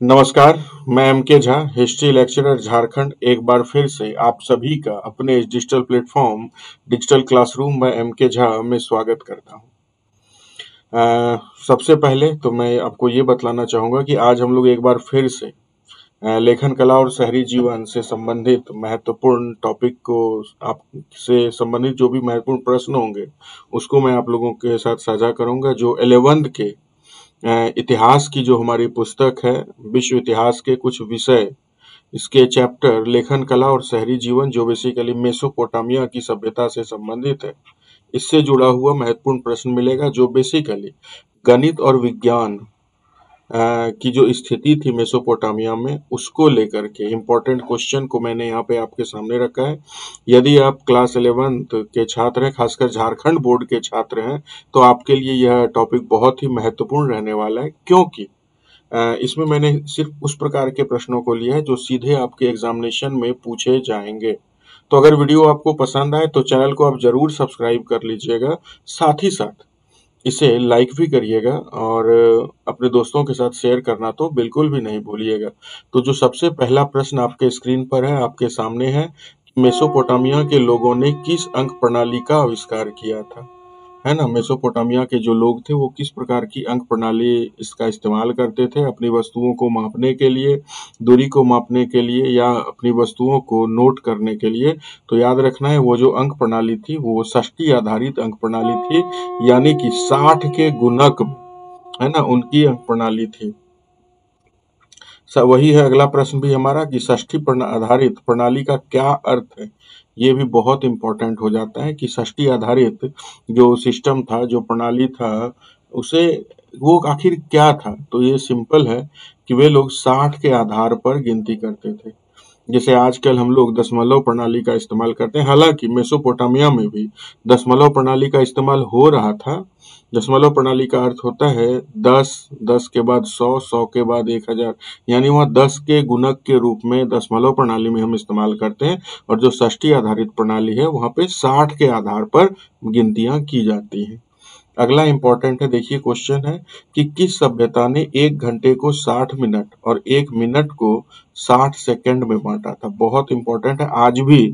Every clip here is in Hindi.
नमस्कार, मैं MK. Jha, history lecturer Jharkhand, एक बार फिर से आप सभी का अपने इस डिजिटल प्लेटफॉर्म डिजिटल क्लासरूम में एम.के. झा में स्वागत करता हूं। सबसे पहले तो मैं आपको ये बतलाना चाहूँगा कि आज हम लोग एक बार फिर से लेखन कला और शहरी जीवन से संबंधित महत्वपूर्ण टॉपिक को आपसे संबंधित जो भी महत्वपूर्ण प्रश्न होंगे, उसको मैं आप लोगों के साथ साझा करूँगा। जो 11th के इतिहास की जो हमारी पुस्तक है, विश्व इतिहास के कुछ विषय, इसके चैप्टर लेखन कला और शहरी जीवन, जो बेसिकली मेसोपोटामिया की सभ्यता से संबंधित है, इससे जुड़ा हुआ महत्वपूर्ण प्रश्न मिलेगा, जो बेसिकली गणित और विज्ञान की जो स्थिति थी मेसोपोटामिया में, उसको लेकर के इम्पोर्टेंट क्वेश्चन को मैंने यहाँ पे आपके सामने रखा है। यदि आप क्लास 11th के छात्र हैं, खासकर झारखंड बोर्ड के छात्र हैं, तो आपके लिए यह टॉपिक बहुत ही महत्वपूर्ण रहने वाला है, क्योंकि इसमें मैंने सिर्फ उस प्रकार के प्रश्नों को लिया है जो सीधे आपके एग्जामिनेशन में पूछे जाएंगे। तो अगर वीडियो आपको पसंद आए तो चैनल को आप जरूर सब्सक्राइब कर लीजिएगा, साथ ही साथ इसे लाइक भी करिएगा और अपने दोस्तों के साथ शेयर करना तो बिल्कुल भी नहीं भूलिएगा। तो जो सबसे पहला प्रश्न आपके स्क्रीन पर है, आपके सामने है, मेसोपोटामिया के लोगों ने किस अंक प्रणाली का आविष्कार किया था, है ना। मेसोपोटामिया के जो लोग थे वो किस प्रकार की अंक प्रणाली इसका इस्तेमाल करते थे अपनी वस्तुओं को मापने के लिए, दूरी को मापने के लिए, या अपनी वस्तुओं को नोट करने के लिए। तो याद रखना है, वो जो अंक प्रणाली थी वो षष्ठी आधारित अंक प्रणाली थी, यानी कि 60 के गुणक, है ना, उनकी अंक प्रणाली थी। वही है अगला प्रश्न भी हमारा कि षष्ठी आधारित प्रणाली का क्या अर्थ है। ये भी बहुत इंपॉर्टेंट हो जाता है कि षष्ठी आधारित जो सिस्टम था, जो प्रणाली था, उसे वो आखिर क्या था। तो ये सिंपल है कि वे लोग 60 के आधार पर गिनती करते थे। जैसे आजकल हम लोग दशमलव प्रणाली का इस्तेमाल करते हैं, हालांकि मेसोपोटामिया में भी दशमलव प्रणाली का इस्तेमाल हो रहा था। दशमलव प्रणाली का अर्थ होता है 10, 10 के बाद 100, 100 के बाद 1000, यानी वहाँ 10 के गुणक के रूप में दशमलव प्रणाली में हम इस्तेमाल करते हैं। और जो षष्ठी आधारित प्रणाली है, वहाँ पे 60 के आधार पर गिनतियां की जाती हैं। अगला इंपॉर्टेंट है, देखिए क्वेश्चन है कि किस सभ्यता ने 1 घंटे को 60 मिनट और 1 मिनट को 60 सेकंड में बांटा था। बहुत इंपॉर्टेंट है। आज भी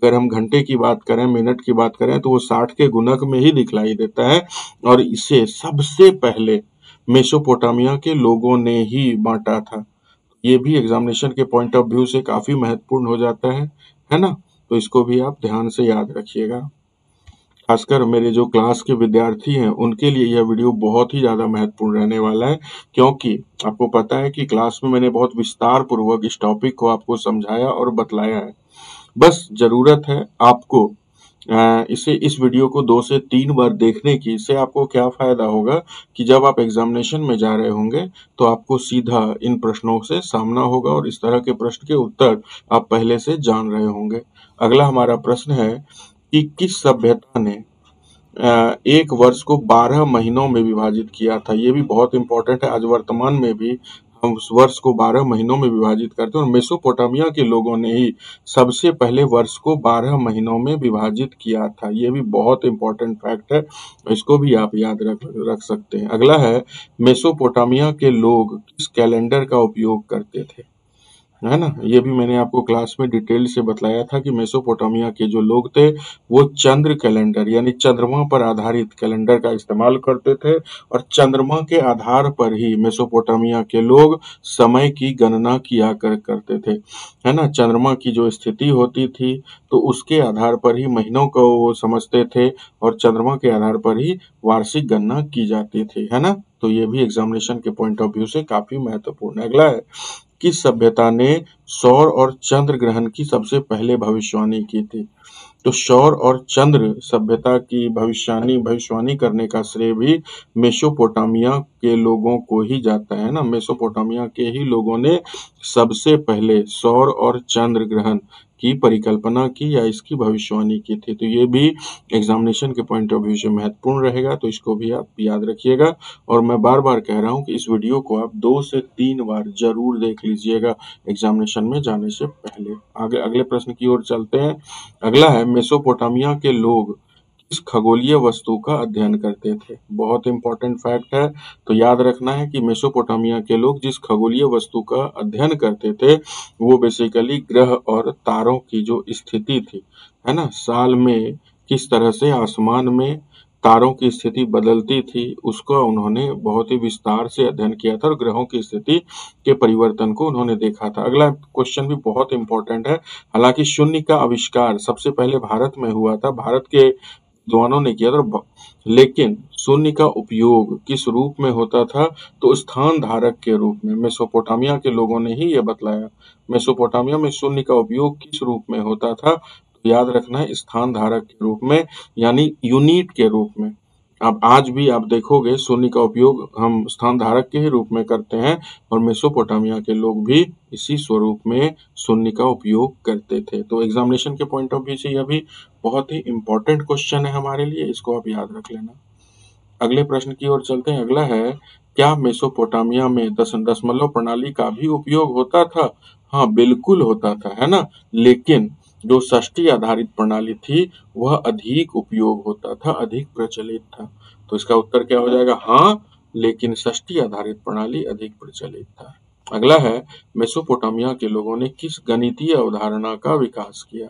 अगर हम घंटे की बात करें, मिनट की बात करें, तो वो 60 के गुणक में ही दिखलाई देता है, और इसे सबसे पहले मेसोपोटामिया के लोगों ने ही बांटा था। ये भी एग्जामिनेशन के पॉइंट ऑफ व्यू से काफी महत्वपूर्ण हो जाता है ना। तो इसको भी आप ध्यान से याद रखिएगा। खासकर मेरे जो क्लास के विद्यार्थी हैं, उनके लिए यह वीडियो बहुत ही ज़्यादा महत्वपूर्ण रहने वाला है, क्योंकि आपको पता है कि क्लास में मैंने बहुत विस्तार पूर्वक इस टॉपिक को आपको समझाया और बतलाया है। बस ज़रूरत है आपको इस वीडियो को 2 से 3 बार देखने की। इससे आपको क्या फ़ायदा होगा कि जब आप एग्जामिनेशन में जा रहे होंगे तो आपको सीधा इन प्रश्नों से सामना होगा, और इस तरह के प्रश्न के उत्तर आप पहले से जान रहे होंगे। अगला हमारा प्रश्न है कि किस सभ्यता ने एक वर्ष को 12 महीनों में विभाजित किया था। ये भी बहुत इंपॉर्टेंट है। आज वर्तमान में भी हम उस वर्ष को 12 महीनों में विभाजित करते हैं, और मेसोपोटामिया के लोगों ने ही सबसे पहले वर्ष को 12 महीनों में विभाजित किया था। ये भी बहुत इंपॉर्टेंट फैक्ट है, इसको भी आप याद रख सकते हैं। अगला है, मेसोपोटामिया के लोग किस कैलेंडर का उपयोग करते थे, है ना। ये भी मैंने आपको क्लास में डिटेल से बतलाया था कि मेसोपोटामिया के जो लोग थे वो चंद्र कैलेंडर, यानी चंद्रमा पर आधारित कैलेंडर का इस्तेमाल करते थे, और चंद्रमा के आधार पर ही मेसोपोटामिया के लोग समय की गणना किया करते थे, है ना। चंद्रमा की जो स्थिति होती थी तो उसके आधार पर ही महीनों को वो समझते थे, और चंद्रमा के आधार पर ही वार्षिक गणना की जाती थी, है ना। तो ये भी एग्जामिनेशन के पॉइंट ऑफ व्यू से काफी महत्वपूर्ण है। अगला है, किस सभ्यता ने सौर और चंद्र ग्रहण की सबसे पहले भविष्यवाणी की थी। तो सौर और चंद्र सभ्यता की भविष्यवाणी करने का श्रेय भी मेसोपोटामिया के लोगों को ही जाता है ना। मेसोपोटामिया के ही लोगों ने सबसे पहले सौर और चंद्र ग्रहण की परिकल्पना की या इसकी भविष्यवाणी की थी। तो ये भी एग्जामिनेशन के पॉइंट ऑफ व्यू से महत्वपूर्ण रहेगा, तो इसको भी आप याद रखिएगा। और मैं बार बार कह रहा हूँ कि इस वीडियो को आप 2 से 3 बार जरूर देख लीजिएगा एग्जामिनेशन में जाने से पहले। आगे अगले प्रश्न की ओर चलते हैं। अगला है, मेसोपोटामिया के लोग किस खगोलीय वस्तु का अध्ययन करते थे। बहुत इंपॉर्टेंट फैक्ट है, तो याद रखना है कि मेसोपोटामिया के लोग जिस खगोलीय वस्तु का अध्ययन करते थे वो बेसिकली ग्रह और तारों की जो स्थिति थी, है ना, साल में किस तरह से आसमान में तारों की स्थिति बदलती थी, उसका उन्होंने बहुत ही विस्तार से अध्ययन किया था और ग्रहों की स्थिति के परिवर्तन को उन्होंने देखा था। अगला क्वेश्चन भी बहुत इंपॉर्टेंट है। हालांकि शून्य का आविष्कार सबसे पहले भारत में हुआ था, भारत के विद्वानों ने किया था, लेकिन शून्य का उपयोग किस रूप में होता था, तो स्थान धारक के रूप में। मेसोपोटामिया के लोगों ने ही ये बतलाया। मेसोपोटामिया में शून्य का उपयोग किस रूप में होता था, तो याद रखना है स्थान धारक के रूप में, यानी यूनिट के रूप में। अब आज भी आप देखोगे शून्य का उपयोग हम स्थान धारक के ही रूप में करते हैं और मेसोपोटामिया के लोग भी इसी स्वरूप में शून्य का उपयोग करते थे। तो एग्जामिनेशन के पॉइंट ऑफ व्यू से यह भी बहुत ही इंपॉर्टेंट क्वेश्चन है हमारे लिए, इसको आप याद रख लेना। अगले प्रश्न की ओर चलते हैं। अगला है, क्या मेसोपोटामिया में दशमलव प्रणाली का भी उपयोग होता था? हाँ, बिल्कुल होता था, है ना, लेकिन जो षष्ठी आधारित प्रणाली थी वह अधिक उपयोग होता था, अधिक प्रचलित था। तो इसका उत्तर क्या हो जाएगा? हाँ, लेकिन षष्ठी आधारित प्रणाली अधिक प्रचलित था। अगला है, मेसोपोटामिया के लोगों ने किस गणितीय अवधारणा का विकास किया?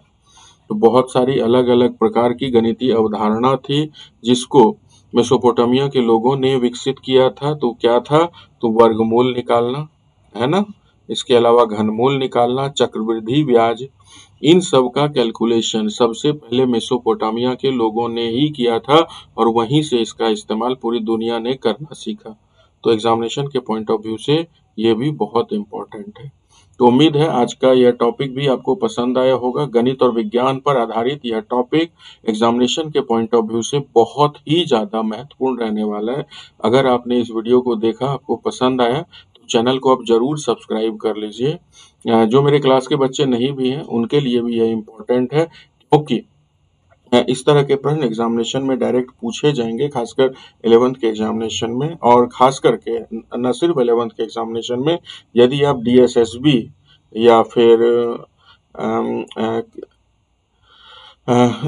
तो बहुत सारी अलग अलग प्रकार की गणितीय अवधारणा थी जिसको मेसोपोटामिया के लोगों ने विकसित किया था। तो क्या था? तो वर्गमूल निकालना, है ना, इसके अलावा घनमूल निकालना, चक्रवृद्धि ब्याज, इन सब का कैलकुलेशन सबसे पहले मेसोपोटामिया के लोगों ने ही किया था और वहीं से इसका इस्तेमाल पूरी दुनिया ने करना सीखा। तो एग्जामिनेशन के पॉइंट ऑफ व्यू से ये भी बहुत इंपॉर्टेंट है। तो उम्मीद है आज का यह टॉपिक भी आपको पसंद आया होगा। गणित और विज्ञान पर आधारित यह टॉपिक एग्जामिनेशन के पॉइंट ऑफ व्यू से बहुत ही ज़्यादा महत्वपूर्ण रहने वाला है। अगर आपने इस वीडियो को देखा, आपको पसंद आया, तो चैनल को आप ज़रूर सब्सक्राइब कर लीजिए। जो मेरे क्लास के बच्चे नहीं भी हैं उनके लिए भी यह इम्पोर्टेंट है, क्योंकि इस तरह के प्रश्न एग्जामिनेशन में डायरेक्ट पूछे जाएंगे, खासकर 11th के एग्जामिनेशन में, और खास करके न सिर्फ 11th के एग्जामिनेशन में, यदि आप DSSB या फिर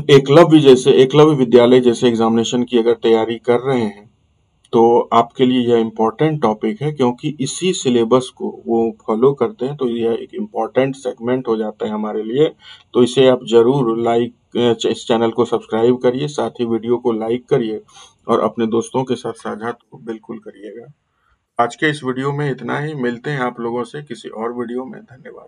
एकलव्य विद्यालय जैसे एग्जामिनेशन की अगर तैयारी कर रहे हैं तो आपके लिए यह इम्पोर्टेंट टॉपिक है, क्योंकि इसी सिलेबस को वो फॉलो करते हैं। तो यह एक इम्पोर्टेंट सेगमेंट हो जाता है हमारे लिए। तो इसे आप जरूर इस चैनल को सब्सक्राइब करिए, साथ ही वीडियो को लाइक करिए और अपने दोस्तों के साथ साझा तो बिल्कुल करिएगा। आज के इस वीडियो में इतना ही, मिलते हैं आप लोगों से किसी और वीडियो में। धन्यवाद।